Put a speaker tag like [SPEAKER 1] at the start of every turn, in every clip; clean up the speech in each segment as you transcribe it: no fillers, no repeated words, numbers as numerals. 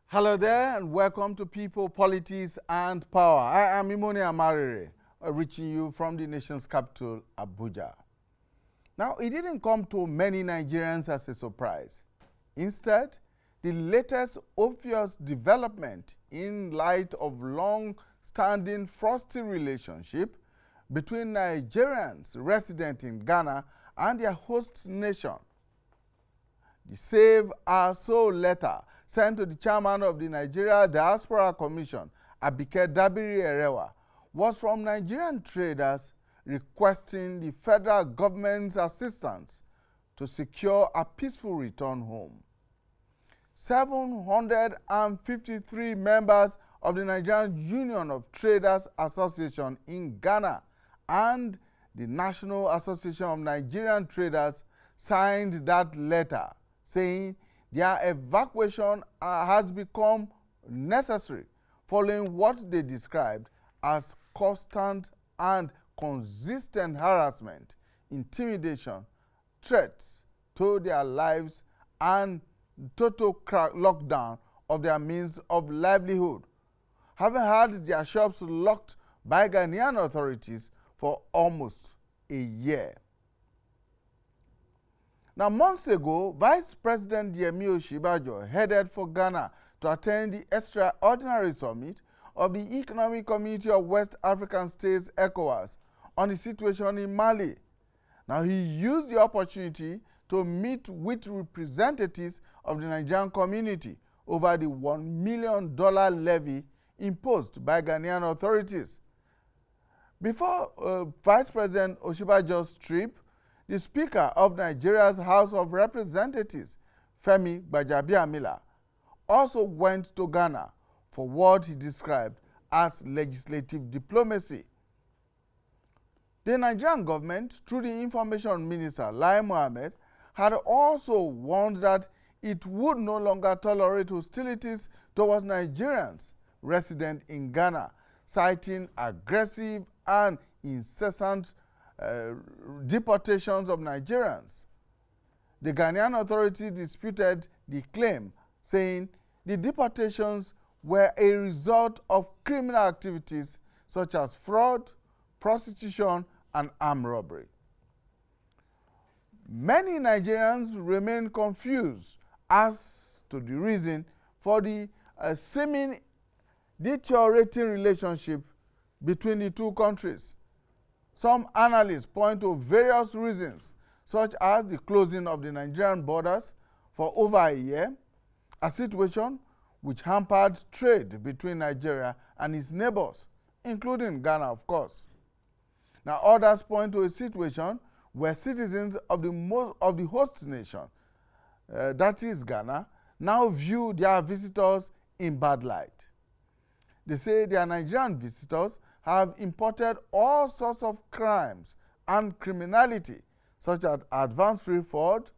[SPEAKER 1] Hello there and welcome to People, Politics and Power. I am Imoni Amarere, reaching you from the nation's capital, Abuja. Now, it didn't come to many Nigerians as a surprise. Instead, the latest obvious development in light of long-standing frosty relationship between Nigerians resident in Ghana and their host nation. The Save Our Soul letter sent to the chairman of the Nigeria Diaspora Commission, Abike Dabiri Erewa, was from Nigerian traders requesting the federal government's assistance to secure a peaceful return home. 753 members of the Nigerian Union of Traders Association in Ghana and the National Association of Nigerian Traders signed that letter, saying their evacuation has become necessary following what they described as constant and consistent harassment, intimidation, threats to their lives, and total lockdown of their means of livelihood, having had their shops locked by Ghanaian authorities for almost a year. Now, months ago, Vice President Yemi Osinbajo headed for Ghana to attend the extraordinary summit of the Economic Community of West African States, ECOWAS, on the situation in Mali. Now, he used the opportunity to meet with representatives of the Nigerian community over the $1 million levy imposed by Ghanaian authorities. Before Vice President Osinbajo's trip, the Speaker of Nigeria's House of Representatives, Femi Gbajabiamila, also went to Ghana for what he described as legislative diplomacy. The Nigerian government, through the Information Minister, Lai Mohammed, had also warned that it would no longer tolerate hostilities towards Nigerians resident in Ghana, citing aggressive and incessant deportations of Nigerians. The Ghanaian authority disputed the claim, saying the deportations were a result of criminal activities such as fraud, prostitution, and armed robbery. Many Nigerians remain confused as to the reason for the seeming deteriorating relationship between the two countries. Some analysts point to various reasons, such as the closing of the Nigerian borders for over a year, a situation which hampered trade between Nigeria and its neighbors, including Ghana, of course. Now, others point to a situation where citizens of the host nation, that is Ghana, now view their visitors in bad light. They say their Nigerian visitors have imported all sorts of crimes and criminality, such as advance free fraud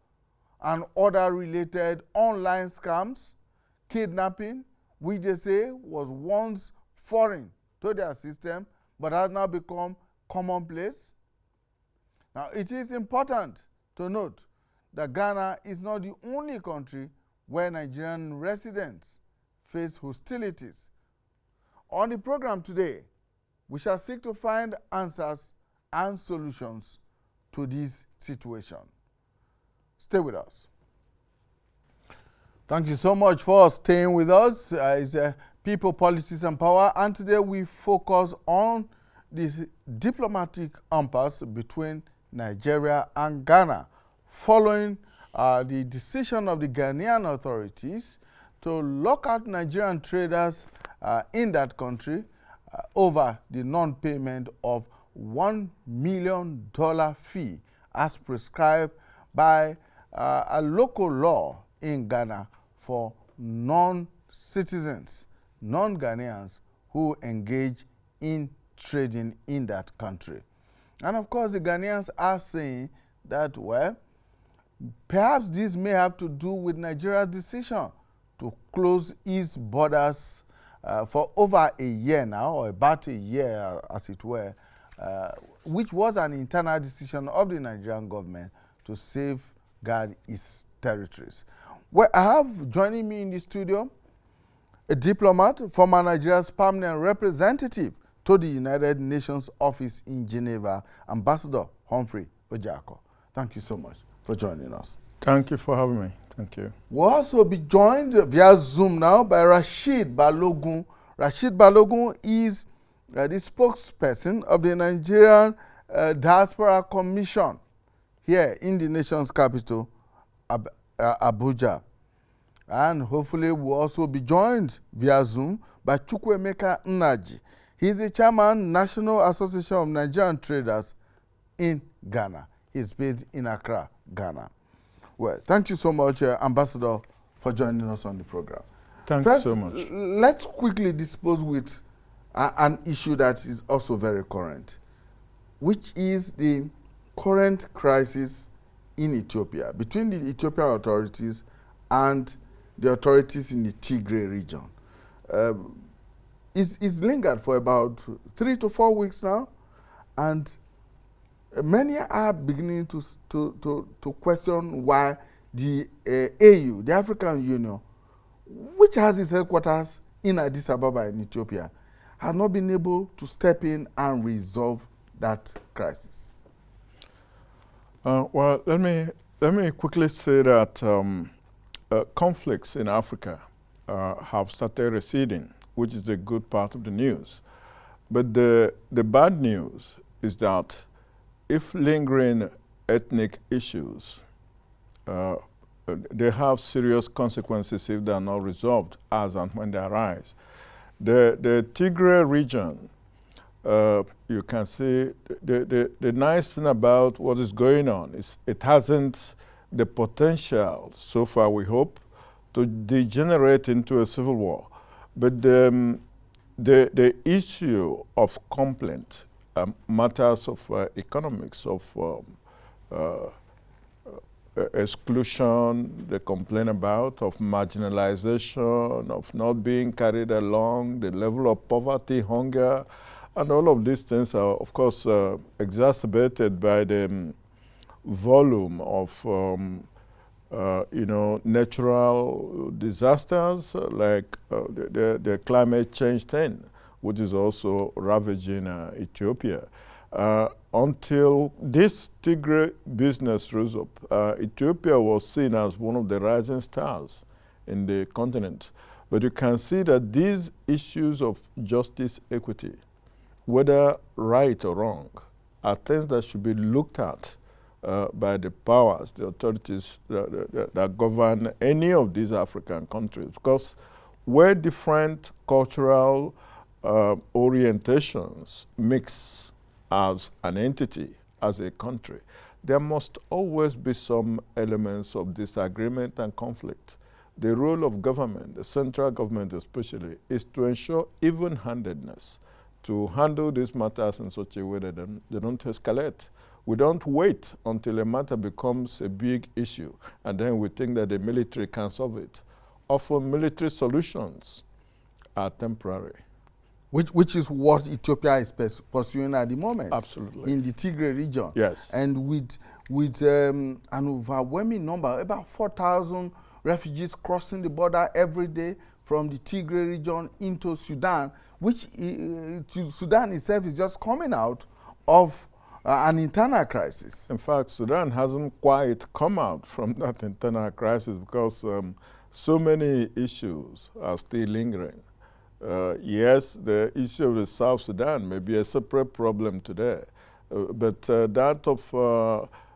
[SPEAKER 1] and other related online scams, kidnapping, which they say was once foreign to their system but has now become commonplace. Now, it is important to note that Ghana is not the only country where Nigerian residents face hostilities. On the program today, we shall seek to find answers and solutions to this situation. Stay with us. Thank you so much for staying with us. It's People, Politics and Power, and today we focus on the diplomatic impasse between Nigeria and Ghana following the decision of the Ghanaian authorities to lock out Nigerian traders in that country over the non-payment of $1 million fee as prescribed by a local law in Ghana for non-citizens, non-Ghanaians who engage in trading in that country. And of course, the Ghanaians are saying that, well, perhaps this may have to do with Nigeria's decision to close its borders for over a year now, or about a year as it were, which was an internal decision of the Nigerian government to safeguard its territories. Well, I have joining me in the studio a diplomat, former Nigeria's permanent representative to the United Nations office in Geneva, Ambassador Humphrey Ojako. Thank you so much for joining us.
[SPEAKER 2] Thank you for having me. Thank you.
[SPEAKER 1] We'll also be joined via Zoom now by Rashid Balogun. Rashid Balogun is the spokesperson of the Nigerian Diaspora Commission here in the nation's capital, Abuja. And hopefully we'll also be joined via Zoom by Chukwuemeka Nnaji. He's the chairman, National Association of Nigerian Traders in Ghana. He's based in Accra, Ghana. Well, thank you so much, Ambassador, for joining us on the program.
[SPEAKER 2] Thanks
[SPEAKER 1] First,
[SPEAKER 2] so much.
[SPEAKER 1] Let's quickly dispose with an issue that is also very current, which is the current crisis in Ethiopia between the Ethiopian authorities and the authorities in the Tigray region. It's lingered for about 3 to 4 weeks now, and many are beginning to question why the AU, the African Union, which has its headquarters in Addis Ababa in Ethiopia, has not been able to step in and resolve that crisis.
[SPEAKER 2] Well, let me quickly say that conflicts in Africa have started receding, which is the good part of the news. But the bad news is that if lingering ethnic issues, they have serious consequences if they are not resolved as and when they arise. The Tigray region, you can see the nice thing about what is going on is it hasn't the potential, so far we hope, to degenerate into a civil war. But the issue of complaint, matters of economics, of exclusion, they complain about, of marginalization, of not being carried along, the level of poverty, hunger, and all of these things are, of course, exacerbated by the volume of natural disasters like the climate change thing, which is also ravaging Ethiopia. Until this Tigray business rose up, Ethiopia was seen as one of the rising stars in the continent. But you can see that these issues of justice, equity, whether right or wrong, are things that should be looked at by the powers, the authorities that govern any of these African countries. Because where different cultural orientations mix as an entity, as a country, there must always be some elements of disagreement and conflict. The role of government, the central government especially, is to ensure even-handedness, to handle these matters in such a way that they don't escalate. We don't wait until a matter becomes a big issue and then we think that the military can solve it. Often military solutions are temporary.
[SPEAKER 1] Which is what Ethiopia is pursuing at the moment.
[SPEAKER 2] Absolutely.
[SPEAKER 1] In the Tigray region.
[SPEAKER 2] Yes.
[SPEAKER 1] And with an overwhelming number, about 4,000 refugees crossing the border every day from the Tigray region into Sudan, which Sudan itself is just coming out of an internal crisis.
[SPEAKER 2] In fact, Sudan hasn't quite come out from that internal crisis because so many issues are still lingering. Yes, the issue of the South Sudan may be a separate problem today, but that of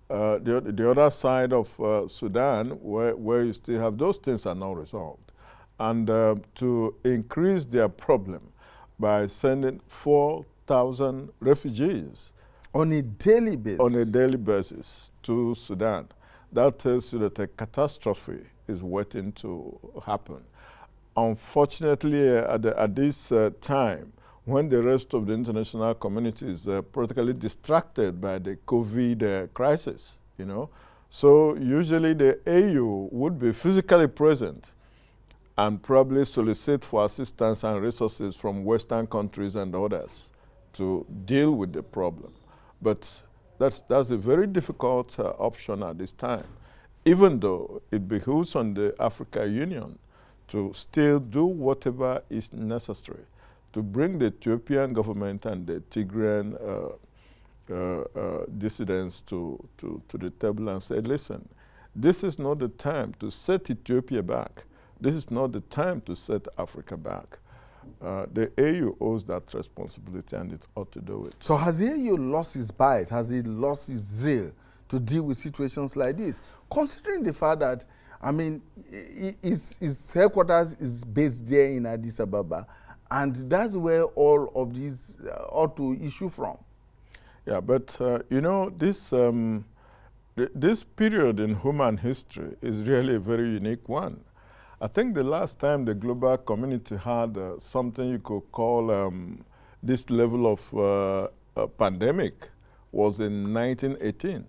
[SPEAKER 2] the other side of Sudan, where you still have those things are not resolved. And to increase their problem by sending 4,000 refugees
[SPEAKER 1] on a daily basis.
[SPEAKER 2] On a daily basis to Sudan, that tells you that a catastrophe is waiting to happen. Unfortunately, at this time, when the rest of the international community is politically distracted by the COVID crisis, so usually the AU would be physically present and probably solicit for assistance and resources from Western countries and others to deal with the problem. But that's a very difficult option at this time, even though it behooves on the African Union to still do whatever is necessary to bring the Ethiopian government and the Tigrayan dissidents to the table and say, listen, this is not the time to set Ethiopia back. This is not the time to set Africa back. The AU owes that responsibility and it ought to do it.
[SPEAKER 1] So has the AU lost its bite? Has it lost its zeal to deal with situations like this? Considering the fact that, I mean, its headquarters is based there in Addis Ababa, and that's where all of these ought to issue from.
[SPEAKER 2] Yeah, but you know, this period in human history is really a very unique one. I think the last time the global community had something you could call this level of pandemic was in 1918.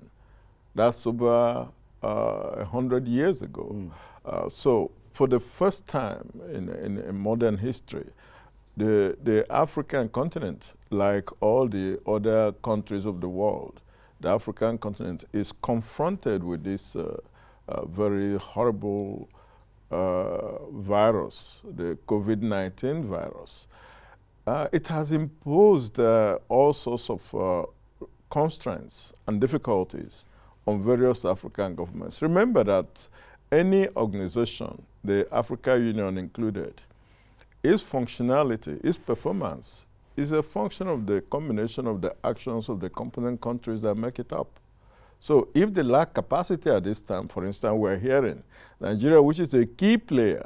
[SPEAKER 2] That's over 100 years ago. So for the first time in modern history, the African continent, like all the other countries of the world, the African continent is confronted with this very horrible virus, the COVID-19 virus. It has imposed all sorts of constraints and difficulties on various African governments. Remember that any organization, the African Union included, its functionality, its performance is a function of the combination of the actions of the component countries that make it up. So if they lack capacity at this time, for instance, we're hearing Nigeria, which is a key player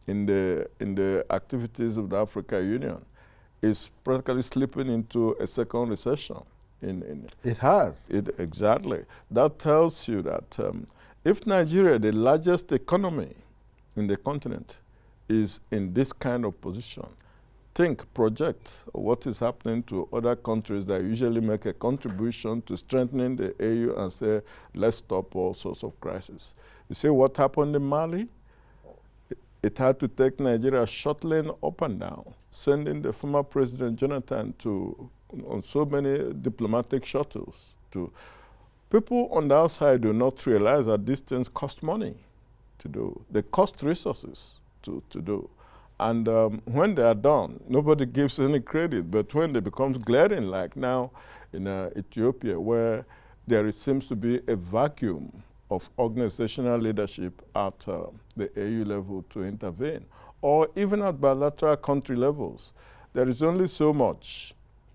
[SPEAKER 2] in the activities of the African Union, is practically slipping into a second recession.
[SPEAKER 1] It has.
[SPEAKER 2] Exactly. That tells you that if Nigeria, the largest economy in the continent, is in this kind of position, project what is happening to other countries that usually make a contribution to strengthening the AU and say, let's stop all sorts of crises. You see what happened in Mali? It had to take Nigeria shuttling up and down, sending the former President Jonathan on so many diplomatic shuttles. People on the outside do not realize that these things cost money to do. They cost resources to do. And when they are done, nobody gives any credit. But when it becomes glaring, like now in Ethiopia, where there seems to be a vacuum of organizational leadership at the AU level to intervene, or even at bilateral country levels, there is only so much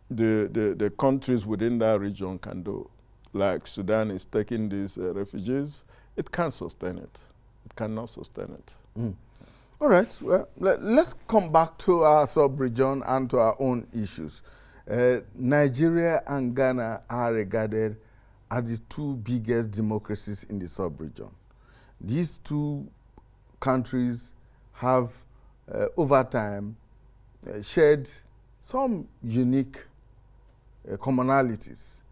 [SPEAKER 2] the countries within that region can do. Like Sudan is taking these refugees, it can't sustain it. It cannot sustain it.
[SPEAKER 1] All right, well, let's come back to our sub-region and to our own issues. Nigeria and Ghana are regarded as the two biggest democracies in the sub-region. These two countries have, over time, shared some unique commonalities,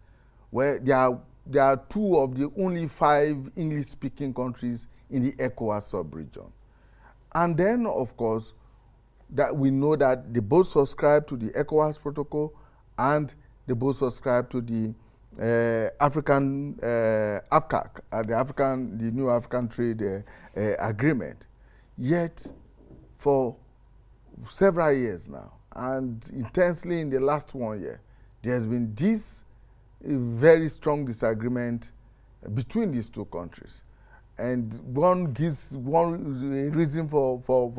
[SPEAKER 1] where there are two of the only 5 English-speaking countries in the ECOWAS sub-region. And then, of course, that we know that they both subscribe to the ECOWAS protocol and they both subscribe to the African AFCAC, the new African Trade Agreement. Yet, for several years now, and intensely in the last 1 year, there has been this very strong disagreement between these two countries. And one gives one reason for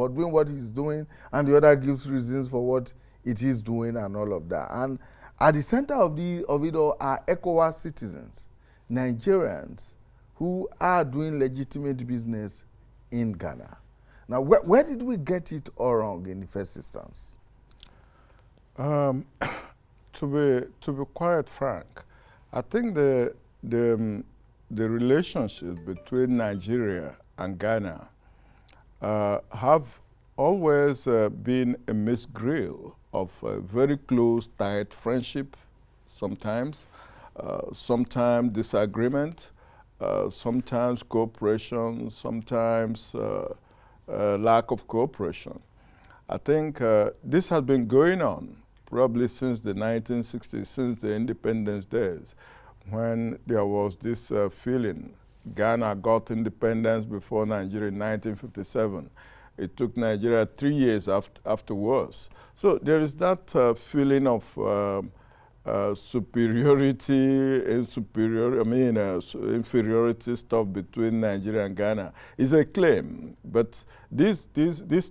[SPEAKER 1] doing what he's doing, and the other gives reasons for what it is doing and all of that. And at the center of it all are ECOWAS citizens, Nigerians, who are doing legitimate business in Ghana. Now, where did we get it all wrong in the first instance?
[SPEAKER 2] To be quite frank, I think the relationship between Nigeria and Ghana have always been a misgrill of very close, tight friendship, sometimes disagreement, sometimes cooperation, sometimes lack of cooperation. I think this has been going on probably since the 1960s, since the independence days, when there was this feeling Ghana got independence before Nigeria in 1957. It took Nigeria 3 years afterwards. So there is that feeling of superiority, inferiority stuff between Nigeria and Ghana. It's a claim, but these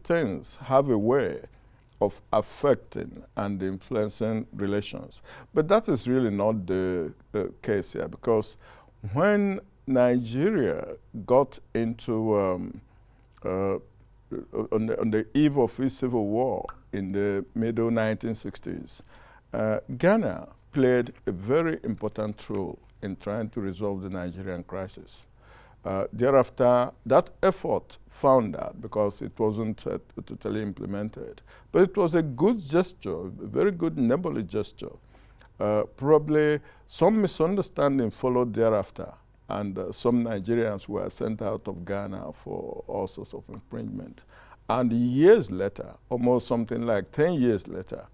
[SPEAKER 2] things have a way of affecting and influencing relations. But that is really not the case here, because when Nigeria got into, on the eve of its civil war in the middle 1960s, Ghana played a very important role in trying to resolve the Nigerian crisis. Thereafter, that effort foundered because it wasn't totally implemented. But it was a good gesture, a very good neighborly gesture. Probably some misunderstanding followed thereafter, and some Nigerians were sent out of Ghana for all sorts of infringement. And years later, almost something like 10 years later,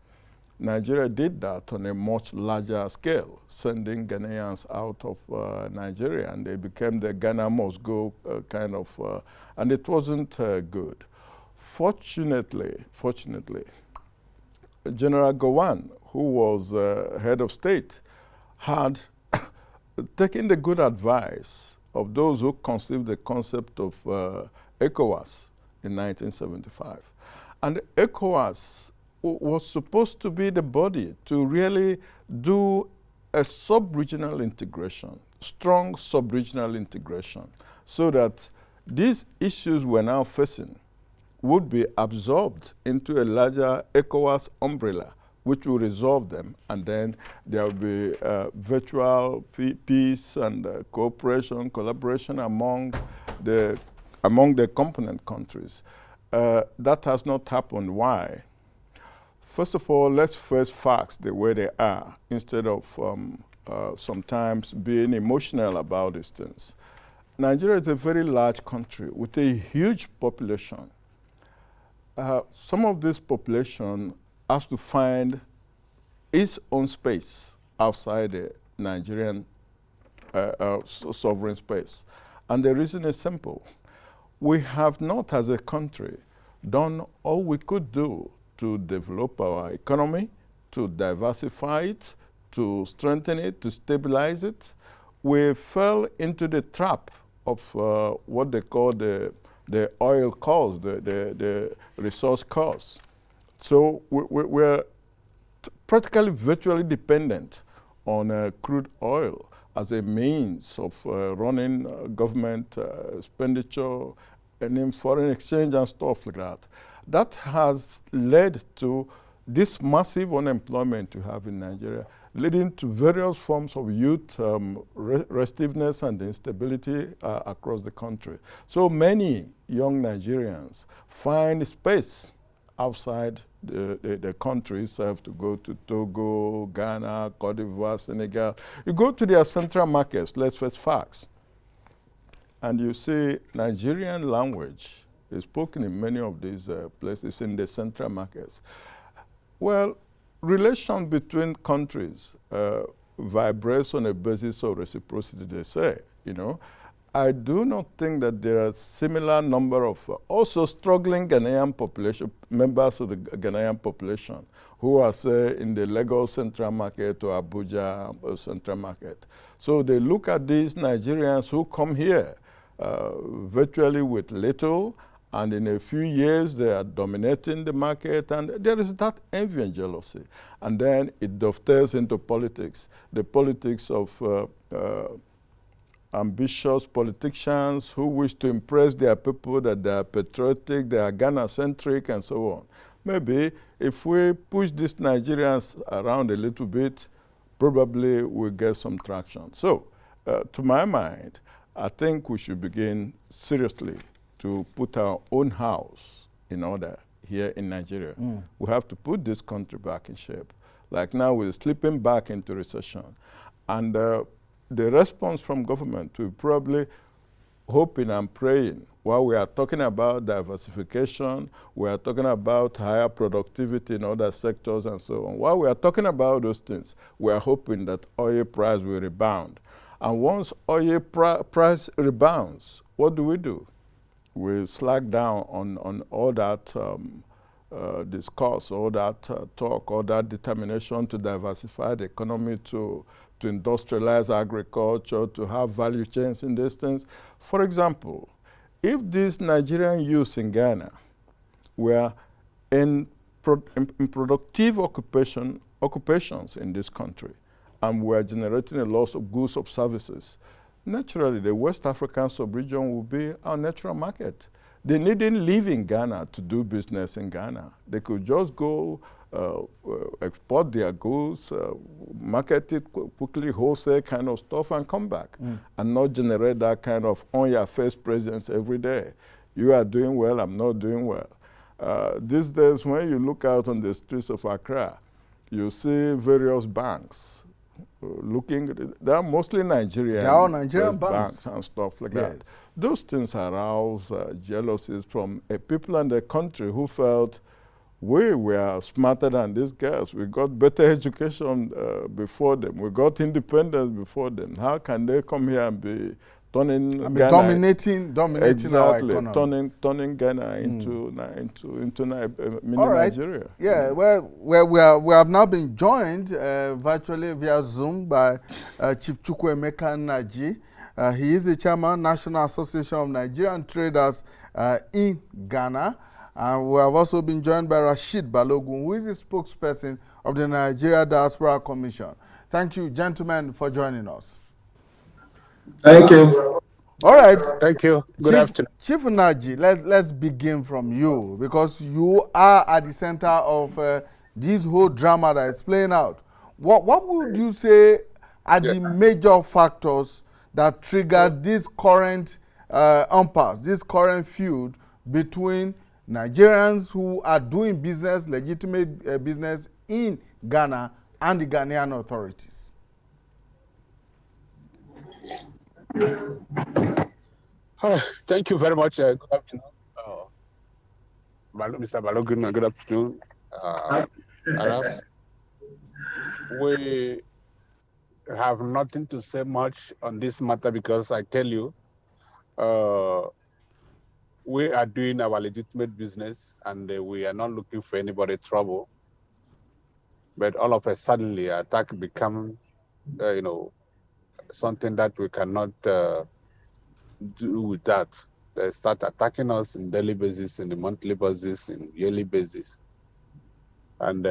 [SPEAKER 2] Nigeria did that on a much larger scale, sending Ghanaians out of Nigeria, and they became the Ghana must go kind of, and it wasn't good. Fortunately, General Gowon, who was head of state, had taken the good advice of those who conceived the concept of ECOWAS in 1975. And ECOWAS was supposed to be the body to really do a sub-regional integration, strong sub-regional integration, so that these issues we're now facing would be absorbed into a larger ECOWAS umbrella, which will resolve them, and then there will be virtual peace and cooperation, collaboration among the component countries. That has not happened. Why? First of all, let's face facts the way they are, instead of sometimes being emotional about these things. Nigeria is a very large country with a huge population. Some of this population has to find its own space outside the Nigerian sovereign space. And the reason is simple. We have not, as a country, done all we could do to develop our economy, to diversify it, to strengthen it, to stabilize it. We fell into the trap of what they call the oil cost, the resource cost. So we're practically virtually dependent on crude oil as a means of running government expenditure and in foreign exchange and stuff like that. That has led to this massive unemployment we have in Nigeria, leading to various forms of youth restiveness and instability across the country. So many young Nigerians find space outside the country itself to go to Togo, Ghana, Cote d'Ivoire, Senegal. You go to their central markets, let's face facts, and you see Nigerian language is spoken in many of these places in the central markets. Well, relations between countries vibrates on a basis of reciprocity, they say, you know. I do not think that there are similar number of also struggling Ghanaian population, members of the Ghanaian population, who are, say, in the Lagos central market or Abuja central market. So they look at these Nigerians who come here virtually with little, and in a few years they are dominating the market, and there is that envy and jealousy. And then it dovetails into politics, the politics of ambitious politicians who wish to impress their people that they are patriotic, they are Ghana-centric, and so on. Maybe if we push these Nigerians around a little bit, probably we'll get some traction. So, to my mind, I think we should begin seriously to put our own house in order here in Nigeria. We have to put this country back in shape. Like now, we're slipping back into recession. And the response from government, we're probably hoping and praying while we are talking about diversification, we are talking about higher productivity in other sectors and so on. While we are talking about those things, we are hoping that oil price will rebound. And once oil price rebounds, what do? we slack down on all that discourse, all that talk, all that determination to diversify the economy, to industrialize agriculture, to have value chains in these things. For example, if these Nigerian youths in Ghana were in productive occupations in this country, and were generating a lot of goods of services, naturally the West African sub-region will be our natural market. They needn't live in Ghana to do business in Ghana. They could just go export their goods, market it quickly, wholesale kind of stuff, and come back, and not generate that kind of on-your-face presence every day. You are doing well, I'm not doing well. These days, when you look out on the streets of Accra, you see various banks they are mostly Nigerian.
[SPEAKER 1] They are all Nigerian
[SPEAKER 2] banks and stuff like that. Those things arouse jealousies from people in the country who felt we were smarter than these guys. We got better education before them. We got independence before them. How can they come here and be dominating
[SPEAKER 1] exactly, our economy.
[SPEAKER 2] turning Ghana into mini
[SPEAKER 1] All right.
[SPEAKER 2] Nigeria.
[SPEAKER 1] Yeah, we have now been joined virtually via Zoom by Chief Chukwuemeka Nnaji. He is the chairman, National Association of Nigerian Traders in Ghana. And we have also been joined by Rashid Balogun, who is the spokesperson of the Nigeria Diaspora Commission. Thank you, gentlemen, for joining us.
[SPEAKER 3] Thank you.
[SPEAKER 1] All right.
[SPEAKER 3] Thank you. Good afternoon.
[SPEAKER 1] Chief Nnaji, let's begin from you, because you are at the center of this whole drama that is playing out. What would you say are the major factors that triggered this current impasse, this current feud between Nigerians who are doing business, legitimate business in Ghana, and the Ghanaian authorities?
[SPEAKER 3] Thank you very much. Good afternoon, Mr. Balogun. Good afternoon, Arab. We have nothing to say much on this matter because I tell you, we are doing our legitimate business and we are not looking for anybody trouble. But all of a sudden, the attack become, something that we cannot do with that. They start attacking us in daily basis, in the monthly basis, in yearly basis. And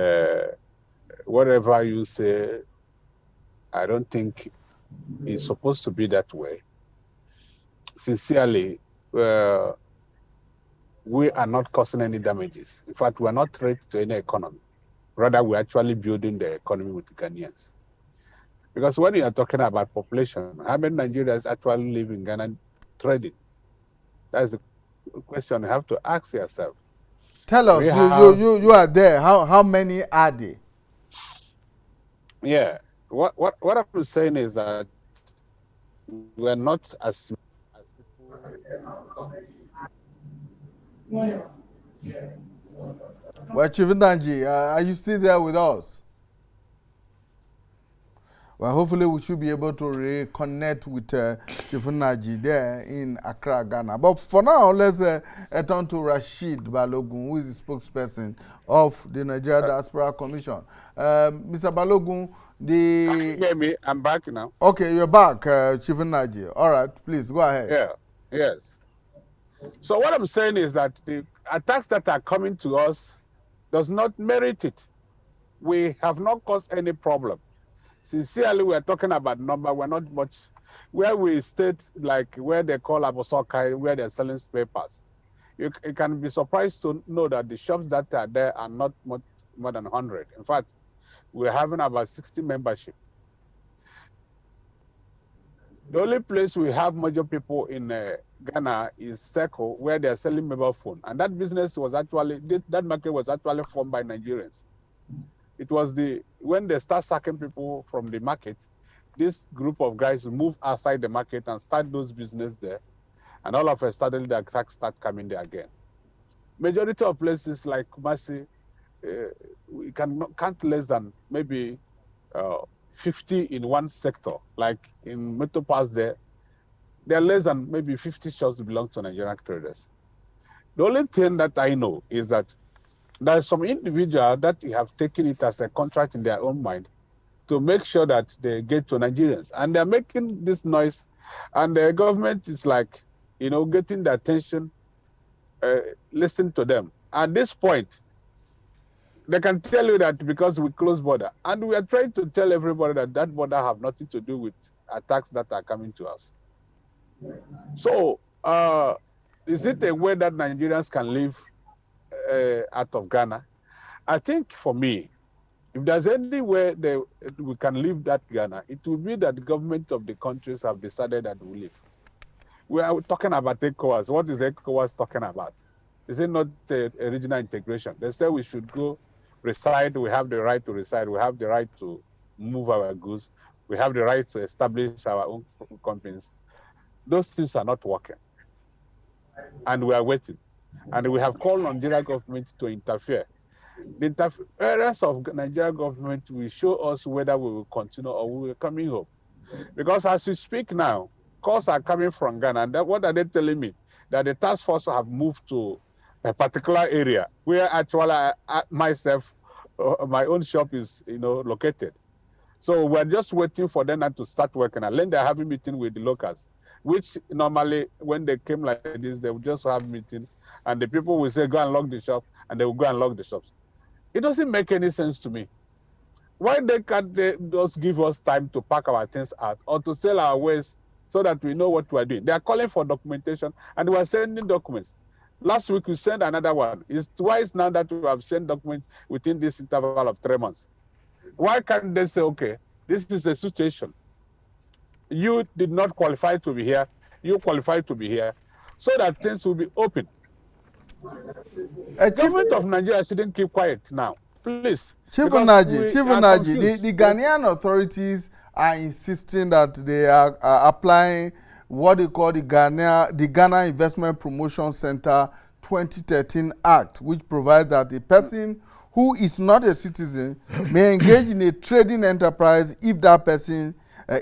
[SPEAKER 3] whatever you say, I don't think it's supposed to be that way. Sincerely, we are not causing any damages. In fact, we are not threat to any economy. Rather, we're actually building the economy with the Ghanaians. Because when you are talking about population, how many Nigerians actually live in Ghana trading? That's the question you have to ask yourself.
[SPEAKER 1] Tell us, you are there. How many are they?
[SPEAKER 3] Yeah. What I'm saying is that we're not as people.
[SPEAKER 1] Well, Chief Nnaji, are you still there with us? Well, hopefully we should be able to reconnect with Chief Nnaji there in Accra, Ghana. But for now, let's turn to Rashid Balogun, who is the spokesperson of the Nigeria Diaspora Commission. Mr. Balogun,
[SPEAKER 3] Can you hear me? I'm back now.
[SPEAKER 1] Okay, you're back, Chief Nnaji. All right, please, go ahead.
[SPEAKER 3] Yeah, yes. So what I'm saying is that the attacks that are coming to us does not merit it. We have not caused any problem. Sincerely, we are talking about number. We're not much. Where we state, like where they call Abosokai, where they're selling spare parts. You can be surprised to know that the shops that are there are not much more than 100. In fact, we're having about 60 membership. The only place we have major people in Ghana is Seco, where they're selling mobile phone. And that business was actually, that market was actually formed by Nigerians. It was when they start sacking people from the market, this group of guys move outside the market and start those business there. And all of a sudden, the attacks start coming there again. Majority of places like Impasse, we cannot count less than maybe 50 in one sector. Like in Impasse there are less than maybe 50 shops that belong to Nigerian traders. The only thing that I know is that there are some individuals that have taken it as a contract in their own mind to make sure that they get to Nigerians. And they're making this noise, and the government is like, getting the attention, listen to them. At this point, they can tell you that because we close border. And we are trying to tell everybody that that border have nothing to do with attacks that are coming to us. So, is it a way that Nigerians can live out of Ghana? I think for me, if there's any way we can leave that Ghana, it will be that the government of the countries have decided that we leave. We are talking about ECOWAS. What is ECOWAS talking about? Is it not a regional integration? They say we should go reside. We have the right to reside. We have the right to move our goods. We have the right to establish our own companies. Those things are not working. And we are waiting. And we have called on Nigerian government to interfere. The interference of Nigerian government will show us whether we will continue or we will be coming home. Because as we speak now, calls are coming from Ghana. And what are they telling me? That the task force have moved to a particular area where actually myself, my own shop is, located. So we're just waiting for them to start working. And then they're having meeting with the locals, which normally when they came like this, they would just have meeting, and the people will say, go and lock the shop, and they will go and lock the shops. It doesn't make any sense to me. Why can't they just give us time to pack our things out or to sell our wares so that we know what we are doing? They are calling for documentation, and we are sending documents. Last week, we sent another one. It's twice now that we have sent documents within this interval of 3 months. Why can't they say, okay, this is a situation. You did not qualify to be here. You qualified to be here, so that things will be open. Government of Nigeria shouldn't keep quiet now, please.
[SPEAKER 1] Chief Naji, the Ghanaian authorities are insisting that they are applying what they call the Ghana Investment Promotion Center 2013 Act, which provides that a person who is not a citizen may engage in a trading enterprise if that person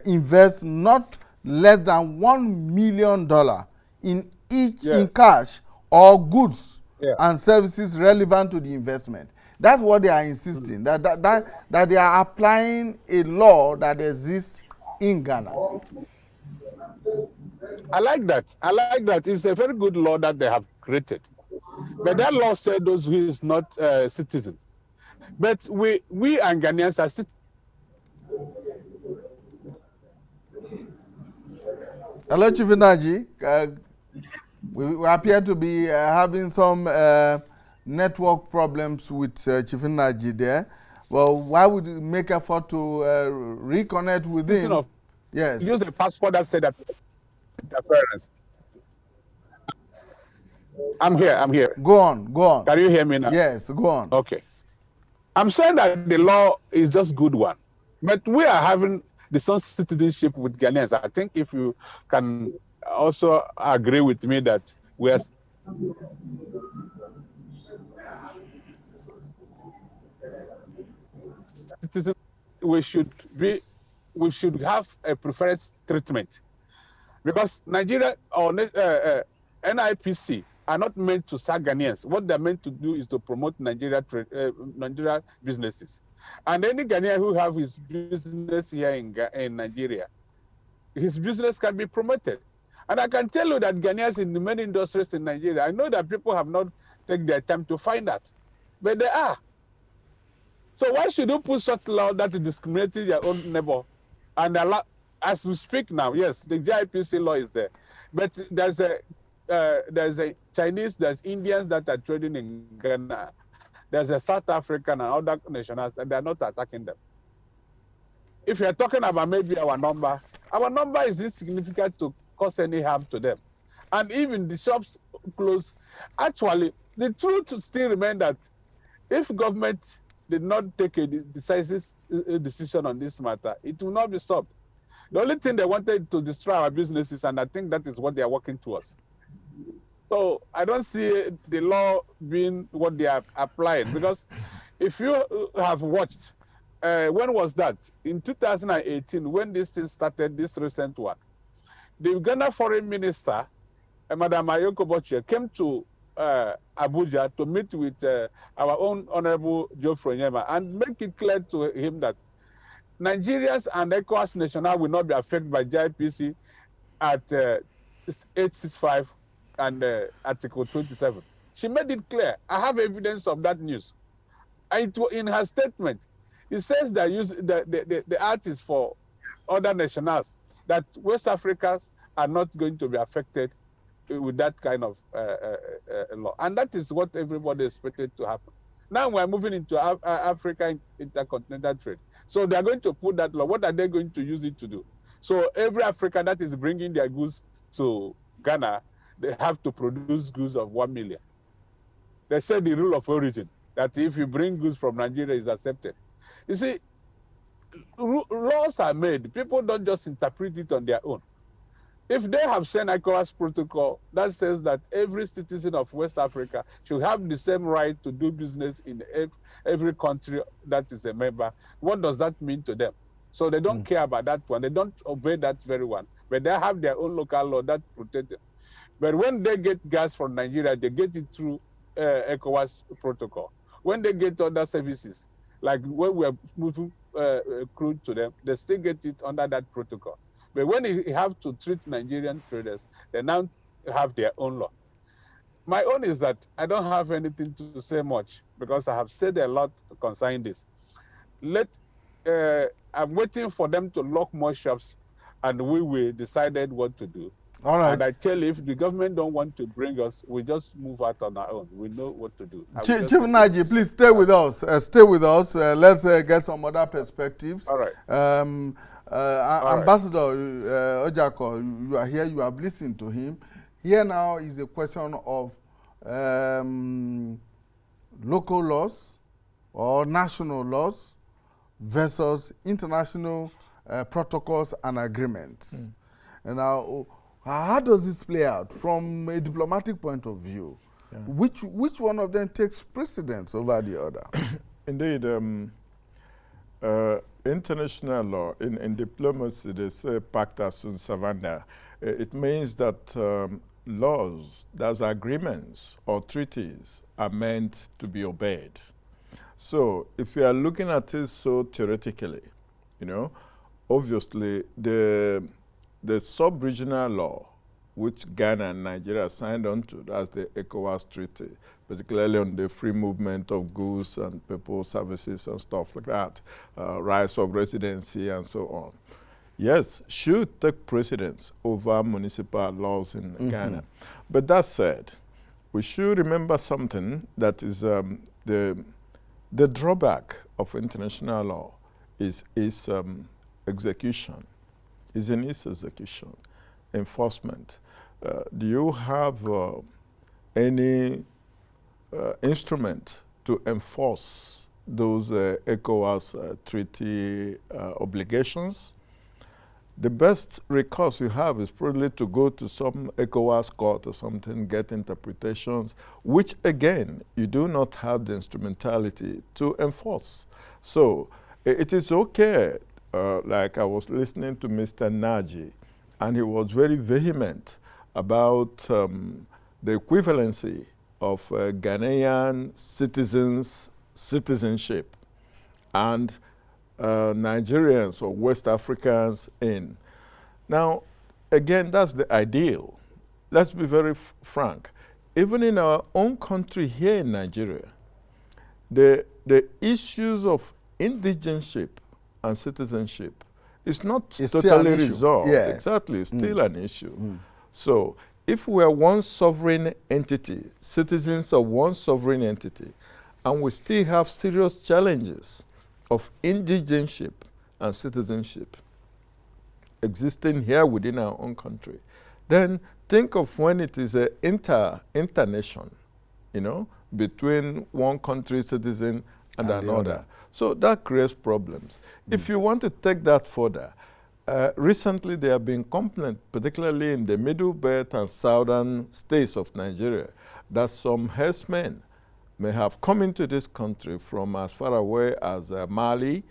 [SPEAKER 1] invests not less than $1 million in cash or goods and services relevant to the investment. That's what they are insisting, that they are applying a law that exists in Ghana.
[SPEAKER 3] I like that. It's a very good law that they have created. But that law said those who is not citizens. But we and Ghanaians are citizens.
[SPEAKER 1] Hello, Chief Naji. We appear to be having some network problems with Chief Naji there. Well, why would you make effort to reconnect with him? Yes.
[SPEAKER 3] Use a passport that said that interference. I'm here.
[SPEAKER 1] Go on.
[SPEAKER 3] Can you hear me now?
[SPEAKER 1] Yes, go on.
[SPEAKER 3] Okay. I'm saying that the law is just good one. But we are having the same citizenship with Ghanaians. I think if you can also agree with me that we are citizens, we should have a preferred treatment, because Nigeria or NIPC are not meant to sack Ghanaians. What they're meant to do is to promote Nigeria businesses. And any Ghanaian who have his business here in Nigeria, his business can be promoted. And I can tell you that Ghanaians in the many industries in Nigeria, I know that people have not taken their time to find that, but they are. So why should you put such law that is discriminating your own neighbor? And as we speak now, yes, the GIPC law is there, but there's a Chinese, there's Indians that are trading in Ghana, there's a South African and other nationals, and they're not attacking them. If you're talking about maybe our number is insignificant to cause any harm to them. And even the shops close. Actually, the truth still remains that if government did not take a decisive decision on this matter, it will not be solved. The only thing they wanted to destroy our businesses, and I think that is what they are working towards. So I don't see the law being what they are applying, because if you have watched, when was that? In 2018, when this thing started, this recent one, the Ghana foreign minister, Madam Ayoko Bochie, came to Abuja to meet with our own Honorable Joe Fronyema and make it clear to him that Nigerians and ECOWAS national will not be affected by JIPC at 865 and Article 27. She made it clear. I have evidence of that news. And in her statement, it says that the art is for other nationals, that West Africans are not going to be affected with that kind of law. And that is what everybody expected to happen. Now we're moving into Africa intercontinental trade. So they're going to put that law. What are they going to use it to do? So every African that is bringing their goods to Ghana, they have to produce goods of 1 million. They said the rule of origin, that if you bring goods from Nigeria is accepted. You see, laws are made. People don't just interpret it on their own. If they have sent ECOWAS protocol that says that every citizen of West Africa should have the same right to do business in every country that is a member, what does that mean to them? So they don't care about that one. They don't obey that very one. But they have their own local law that protects them. But when they get gas from Nigeria, they get it through ECOWAS protocol. When they get other services, like when we are moving crude to them, they still get it under that protocol. But when you have to treat Nigerian traders, they now have their own law. My own is that I don't have anything to say much because I have said a lot concerning this. I'm waiting for them to lock more shops and we will decide what to do.
[SPEAKER 1] All right.
[SPEAKER 3] And I tell you, if the government don't want to bring us, we just move out on our own. We know what to do.
[SPEAKER 1] Chief Naji, please stay with us. Stay with us. Let's get some other perspectives.
[SPEAKER 3] All right.
[SPEAKER 1] Ambassador Ojako, you are here. You have listened to him. Here now is a question of local laws or national laws versus international protocols and agreements. And now, how does this play out from a diplomatic point of view? Yeah. Which one of them takes precedence over the other?
[SPEAKER 2] Indeed, international law, in diplomacy, they say pacta sunt servanda. It means that laws, those agreements or treaties, are meant to be obeyed. So if you are looking at it so theoretically, you know, obviously the sub-regional law which Ghana and Nigeria signed on to, that's the ECOWAS Treaty, particularly on the free movement of goods and people, services and stuff like that, rights of residency and so on. Yes, should take precedence over municipal laws in Ghana. But that said, we should remember something that is the drawback of international law is execution, is in its execution, enforcement. Do you have any instrument to enforce those ECOWAS treaty obligations? The best recourse you have is probably to go to some ECOWAS court or something, get interpretations, which again, you do not have the instrumentality to enforce. So it is okay, like I was listening to Mr. Naji, and he was very vehement about the equivalency of Ghanaian citizens' citizenship and Nigerians or West Africans in. Now, again, that's the ideal. Let's be very frank. Even in our own country here in Nigeria, the issues of indigenship and citizenship is not totally resolved.
[SPEAKER 1] Yes.
[SPEAKER 2] Exactly, it's still an issue. So if we are one sovereign entity, citizens of one sovereign entity, and we still have serious challenges of indigenship and citizenship existing here within our own country, then think of when it is an internation, you know, between one country's citizen and another. So that creates problems. If you want to take that further, recently there have been complaints, particularly in the Middle Belt and southern states of Nigeria, that some herdsmen may have come into this country from as far away as Mali,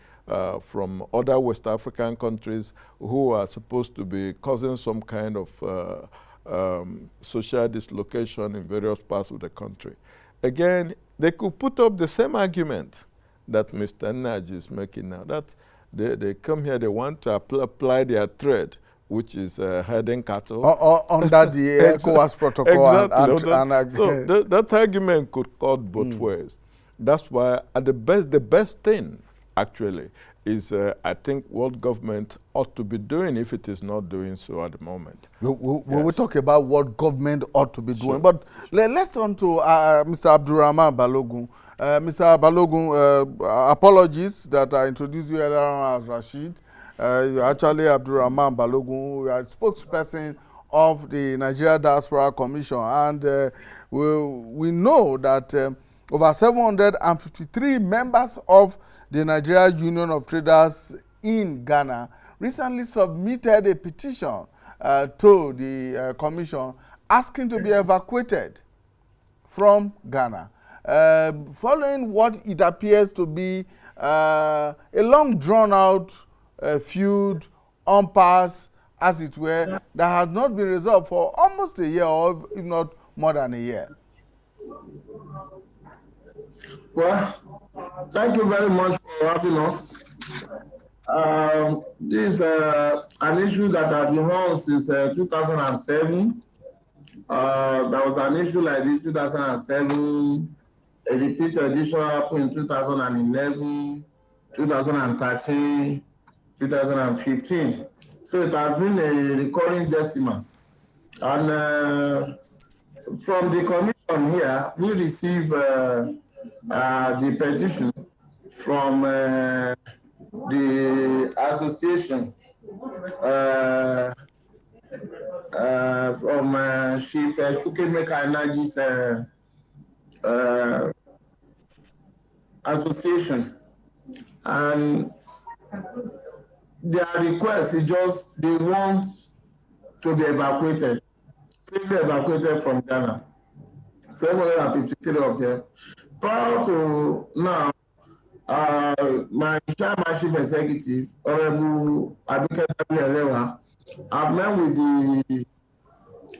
[SPEAKER 2] from other West African countries who are supposed to be causing some kind of social dislocation in various parts of the country. Again, they could put up the same argument that Mr. Naj is making now, that they come here, they want to apply their trade, which is herding cattle.
[SPEAKER 1] Under the ECOWAS protocol.
[SPEAKER 2] Exactly. So that argument could cut both ways. That's why the best thing, actually, is I think what government ought to be doing if it is not doing so at the moment.
[SPEAKER 1] We'll talk about what government ought to be doing. But let's turn to Mr. Abdurrahman Balogun. Mr. Balogun, apologies that I introduced you earlier on as Rashid. You're actually Abdurrahman Balogun. You are a spokesperson of the Nigeria Diaspora Commission. And we know that over 753 members of the Nigeria Union of Traders in Ghana recently submitted a petition to the commission asking to be evacuated from Ghana, following what it appears to be a long drawn-out feud, impasse, as it were, that has not been resolved for almost a year, or if not more than a year.
[SPEAKER 4] Well, thank you very much for having us. This is an issue that has been on since 2007. There was an issue like this 2007. A repeat edition happened in 2011, 2013, 2015. So it has been a recurring decimal. And from the commission here, we receive the petition from the association, from Chief Chukemeka Energies association, and their request is just they want to be evacuated, safely evacuated from Ghana. 753 of them. Prior to now, my chairman chief executive, Honorable Abike Elewa, I've met with the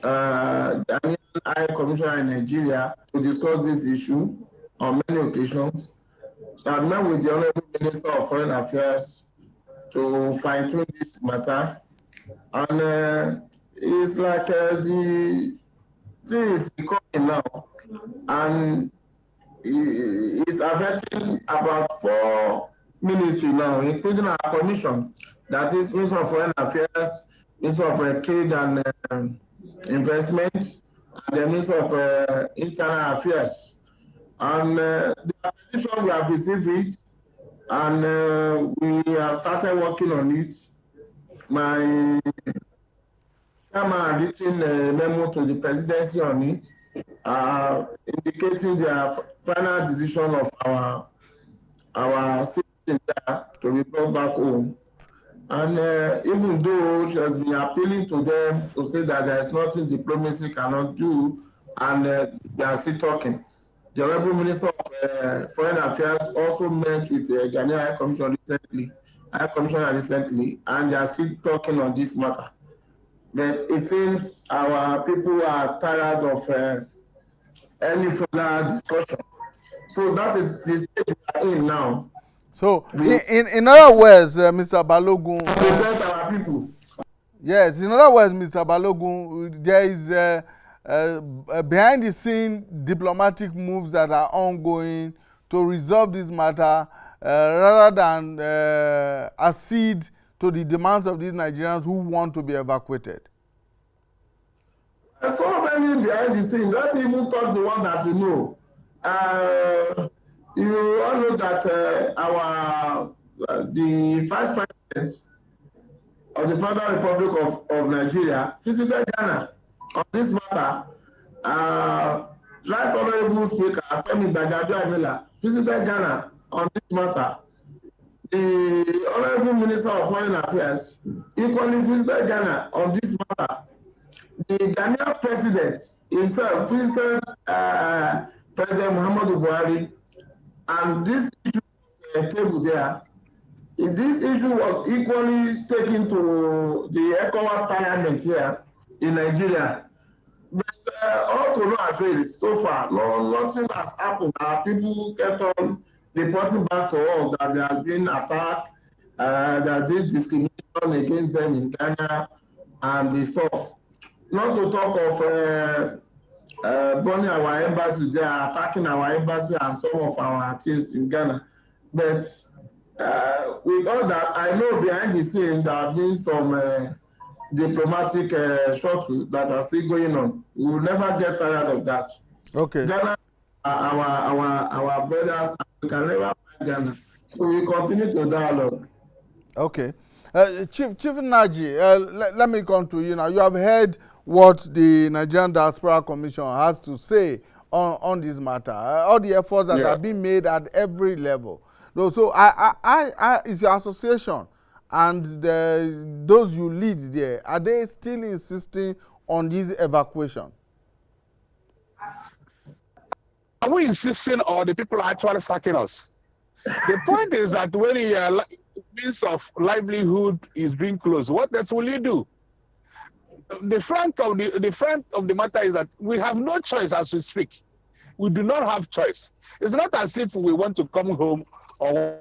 [SPEAKER 4] Ghanaian High Commissioner in Nigeria to discuss this issue on many occasions. I've met with the Honorable Minister of Foreign Affairs to fine-tune this matter. And it's like the thing is becoming now, and it's affecting about 4 ministries now, including our commission, that is Minister of Foreign Affairs, Minister of Trade and Investment, and the Minister of Internal Affairs. And the petition, we have received it, and we have started working on it. My chairman written a memo to the presidency on it, indicating their final decision of our citizens to be brought back home. And even though she has been appealing to them to say that there is nothing diplomacy cannot do, and they are still talking. The Honorable Minister of Foreign Affairs also met with the Ghanaian High Commissioner recently, and they are still talking on this matter. But it seems our people are tired of any further discussion. So that is the stage we are in now.
[SPEAKER 1] So, in other words, Mr. Balogun,
[SPEAKER 4] present our people.
[SPEAKER 1] Yes, in other words, Mr. Balogun, there is behind the scene diplomatic moves that are ongoing to resolve this matter rather than accede to the demands of these Nigerians who want to be evacuated.
[SPEAKER 4] So many behind the scene, let's even talk the one that we know. You all know that the Vice President of the Federal Republic of Nigeria visited Ghana on this matter. Right Honorable Speaker, Attorney Bajadu visited Ghana on this matter. The Honorable Minister of Foreign Affairs equally visited Ghana on this matter. The Ghanaian President himself visited President Muhammadu Buhari, and this issue was table there. This issue was equally taken to the ECOWAS Parliament here in Nigeria, all to no avail so far. No, nothing has happened. People kept on reporting back to us that they are being attacked, that there is discrimination against them in Ghana and the stuff. Not to talk of burning our embassy, they are attacking our embassy and some of our teams in Ghana. But with all that, I know behind the scenes there have been some diplomatic shuttle that are still going on. We will never get tired of that.
[SPEAKER 1] Okay.
[SPEAKER 4] Ghana, our brothers, we can never find Ghana. So we continue to dialogue.
[SPEAKER 1] Okay. Chief Naji, let me come to you now. You have heard what the Nigerian Diaspora Commission has to say on this matter. All the efforts that are being made at every level. So is your association and those you lead there, are they still insisting on this evacuation?
[SPEAKER 3] Are we insisting or the people are actually sacking us? The point is that when your means of livelihood is being closed, what else will you do? The fact of the matter is that we have no choice as we speak. We do not have choice. It's not as if we want to come home or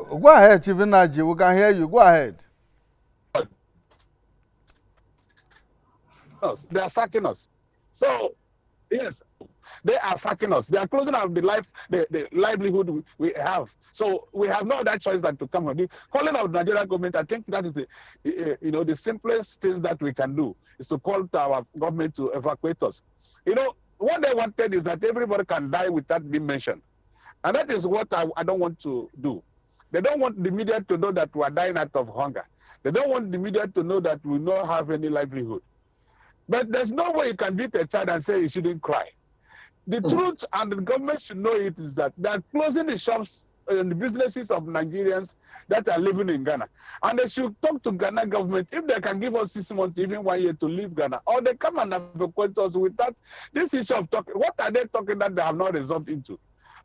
[SPEAKER 1] go ahead, Chief Naji. We can hear you. Go ahead.
[SPEAKER 3] They are sacking us. So, yes, they are sacking us. They are closing out the livelihood we have. So we have no other choice than to come home. Calling out the Nigerian government, I think that is the simplest things that we can do is to call to our government to evacuate us. What they wanted is that everybody can die without being mentioned. And that is what I don't want to do. They don't want the media to know that we are dying out of hunger. They don't want the media to know that we don't have any livelihood. But there's no way you can beat a child and say you shouldn't cry. The truth, and the government should know it, is that they're closing the shops and the businesses of Nigerians that are living in Ghana. And they should talk to Ghana government if they can give us 6 months, even 1 year to leave Ghana. Or they come and evacuate us without this issue of talking. What are they talking that they have not resolved into?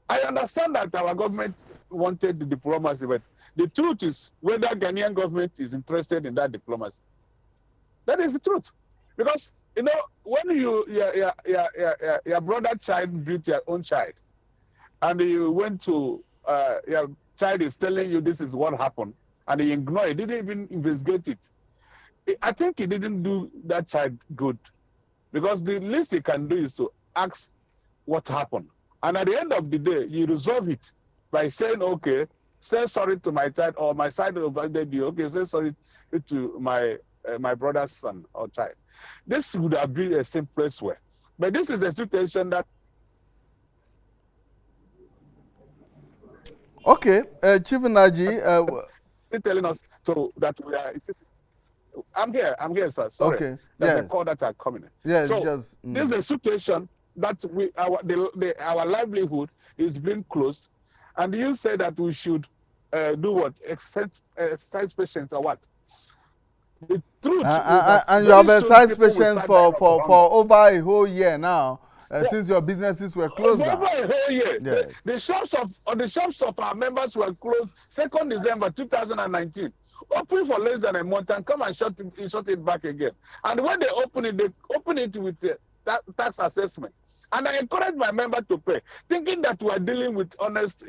[SPEAKER 3] I understand that our government wanted the diplomacy, but the truth is whether Ghanaian government is interested in that diplomacy. That is the truth. Because, when your brother child beat your own child, and you went to, your child is telling you this is what happened, and he ignored it, didn't even investigate it. I think he didn't do that child good. Because the least he can do is to ask what happened. And at the end of the day, you resolve it by saying, okay, say sorry to my child, or my side offended you. Okay, say sorry to my brother's son or child. This would have been a simplest way. But this is a situation that...
[SPEAKER 1] Okay, Chief Naji...
[SPEAKER 3] telling us that we are... I'm here, sir. Sorry.
[SPEAKER 1] Okay.
[SPEAKER 3] There's a call that are coming in.
[SPEAKER 1] Yes,
[SPEAKER 3] so this is a situation that our livelihood is being closed, and you say that we should do what? Exercise patience or what? The truth is that
[SPEAKER 1] and you have exercised patience for over a whole year now, since your businesses were closed down.
[SPEAKER 3] Over a whole year.
[SPEAKER 1] Yeah.
[SPEAKER 3] The shops of our members were closed 2nd December 2019. Open for less than a month and come and shut it back again. And when they open it with tax assessment. And I encourage my member to pay, thinking that we are dealing with honest,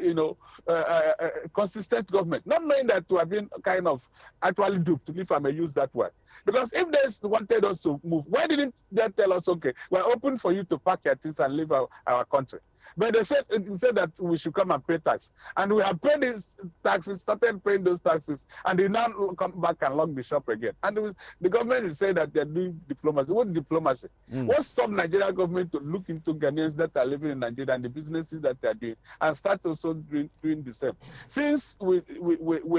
[SPEAKER 3] consistent government, not knowing that we are being kind of actually duped, if I may use that word. Because if they wanted us to move, why didn't they tell us, okay, we're open for you to pack your things and leave our country? But they said that we should come and pay tax. And we have paid these taxes, started paying those taxes, and they now come back and lock the shop again. And the government is saying that they're doing diplomacy. What diplomacy? What stopped Nigerian government to look into Ghanaians that are living in Nigeria and the businesses that they're doing and start also doing the same? Since we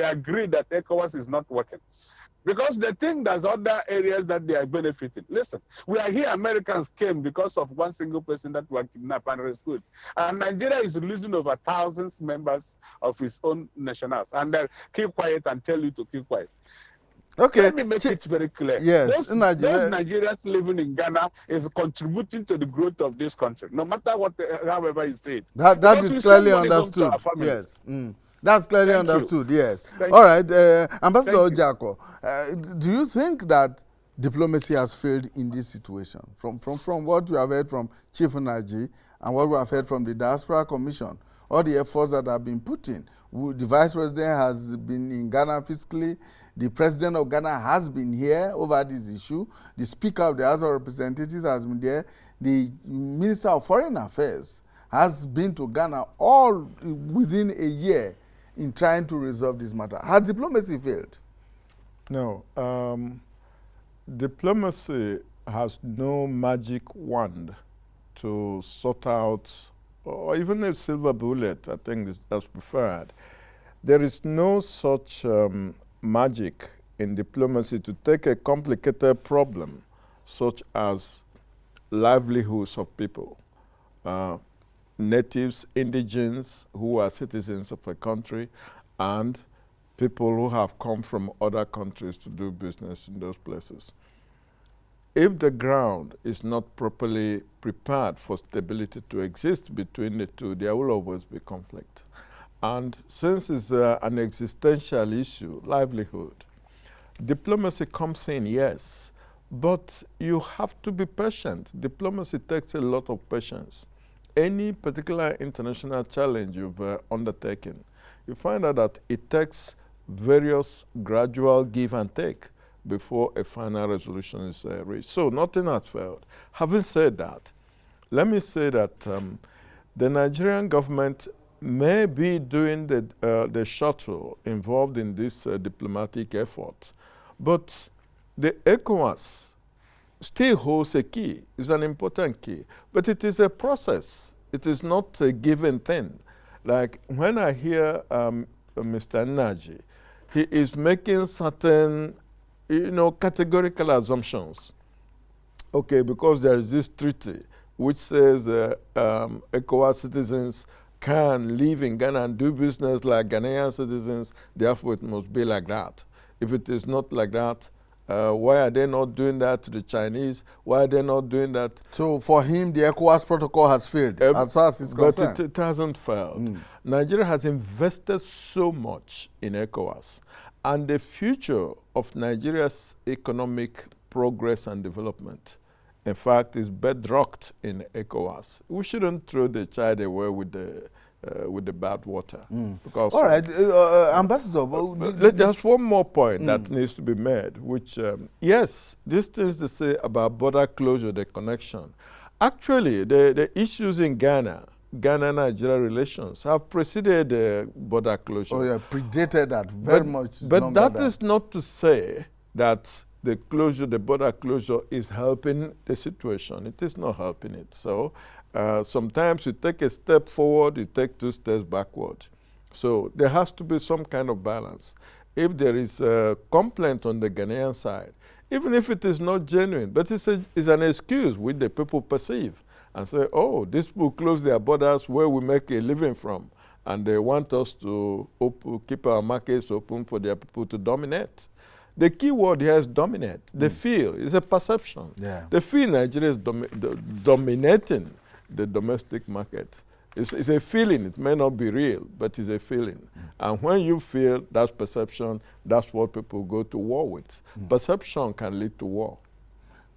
[SPEAKER 3] agree that ECOWAS is not working, because they think there's other areas that they are benefiting. Listen, we are here, Americans came because of one single person that were kidnapped and rescued. And Nigeria is losing over thousands members of its own nationals. And they keep quiet and tell you to keep quiet.
[SPEAKER 1] Okay.
[SPEAKER 3] Let me make it very clear.
[SPEAKER 1] Yes.
[SPEAKER 3] Those Nigerians living in Ghana is contributing to the growth of this country, no matter however you say it.
[SPEAKER 1] That is clearly understood. Yes. That's clearly
[SPEAKER 3] Thank you.
[SPEAKER 1] understood, yes.
[SPEAKER 3] Thank
[SPEAKER 1] All right, Ambassador
[SPEAKER 3] Thank you.
[SPEAKER 1] Ojako, do you think that diplomacy has failed in this situation? From what you have heard from Chief Naji and what we have heard from the Diaspora Commission, all the efforts that have been put in. The Vice President has been in Ghana physically. The President of Ghana has been here over this issue. The Speaker of the House of Representatives has been there. The Minister of Foreign Affairs has been to Ghana all within a year in trying to resolve this matter. Has diplomacy failed?
[SPEAKER 2] No. Diplomacy has no magic wand to sort out, or even a silver bullet, I think that's preferred. There is no such magic in diplomacy to take a complicated problem, such as livelihoods of people, natives, indigenes who are citizens of a country, and people who have come from other countries to do business in those places. If the ground is not properly prepared for stability to exist between the two, there will always be conflict. And since it's an existential issue, livelihood, diplomacy comes in, yes, but you have to be patient. Diplomacy takes a lot of patience. Any particular international challenge you've undertaken, you find out that it takes various gradual give and take before a final resolution is reached. So nothing has failed. Having said that, let me say that the Nigerian government may be doing the shuttle involved in this diplomatic effort, but the ECOWAS still holds a key. It's an important key, but it is a process. It is not a given thing. Like when I hear Mr. Naji, he is making certain categorical assumptions. Okay, because there is this treaty which says ECOWAS citizens can live in Ghana and do business like Ghanaian citizens, therefore it must be like that. If it is not like that, why are they not doing that to the Chinese? Why are they not doing that?
[SPEAKER 1] So for him, the ECOWAS protocol has failed, as far as it's concerned.
[SPEAKER 2] But it hasn't failed. Nigeria has invested so much in ECOWAS, and the future of Nigeria's economic progress and development, in fact, is bedrocked in ECOWAS. We shouldn't throw the child away with the bad water. Because
[SPEAKER 1] all right, Ambassador.
[SPEAKER 2] There's one more point that needs to be made, which, yes, these things they say about border closure, the connection. Actually, the issues in Ghana-Nigeria relations have preceded border closure.
[SPEAKER 1] Oh, yeah, predated that very much.
[SPEAKER 2] But that is not to say that the border closure is helping the situation. It is not helping it. So sometimes you take a step forward, you take 2 steps backward. So there has to be some kind of balance. If there is a complaint on the Ghanaian side, even if it is not genuine, but it's an excuse which the people perceive and say, oh, these people close their borders where we make a living from, and they want us to keep our markets open for their people to dominate. The key word here is dominate. They feel, it's a perception.
[SPEAKER 1] Yeah.
[SPEAKER 2] They feel Nigeria is dominating the domestic market. It's a feeling. It may not be real, but it's a feeling. And when you feel that's perception, that's what people go to war with. Perception can lead to war.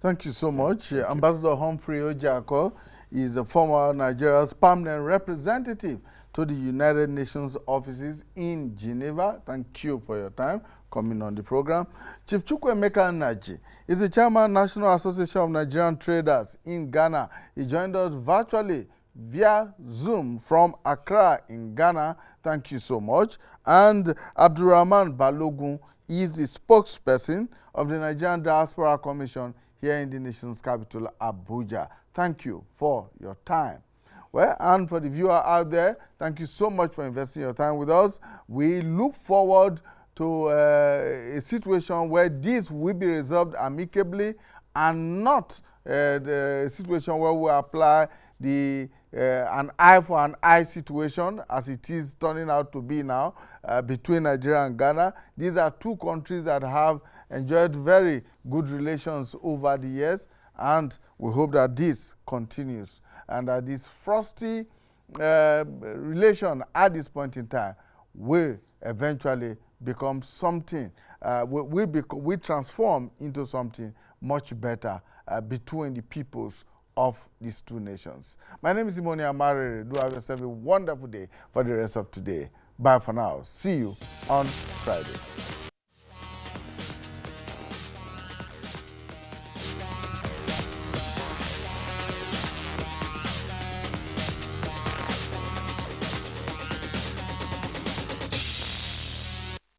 [SPEAKER 1] Thank you so much. Ambassador Humphrey Ojako is a former Nigeria's permanent representative to the United Nations offices in Geneva. Thank you for your time coming on the program. Chief Chukwuemeka Naji is the chairman, National Association of Nigerian Traders in Ghana. He joined us virtually via Zoom from Accra in Ghana. Thank you so much. And Abdulrahman Balogun is the spokesperson of the Nigerian Diaspora Commission here in the nation's capital, Abuja. Thank you for your time. Well, and for the viewer out there, thank you so much for investing your time with us. We look forward to a situation where this will be resolved amicably and not the situation where we apply an eye for an eye situation as it is turning out to be now between Nigeria and Ghana. These are 2 countries that have enjoyed very good relations over the years, and we hope that this continues and that this frosty relation at this point in time will eventually become something, we transform into something much better between the peoples of these two nations. My name is Imoni Amare. Do have yourself a wonderful day for the rest of today. Bye for now. See you on Friday.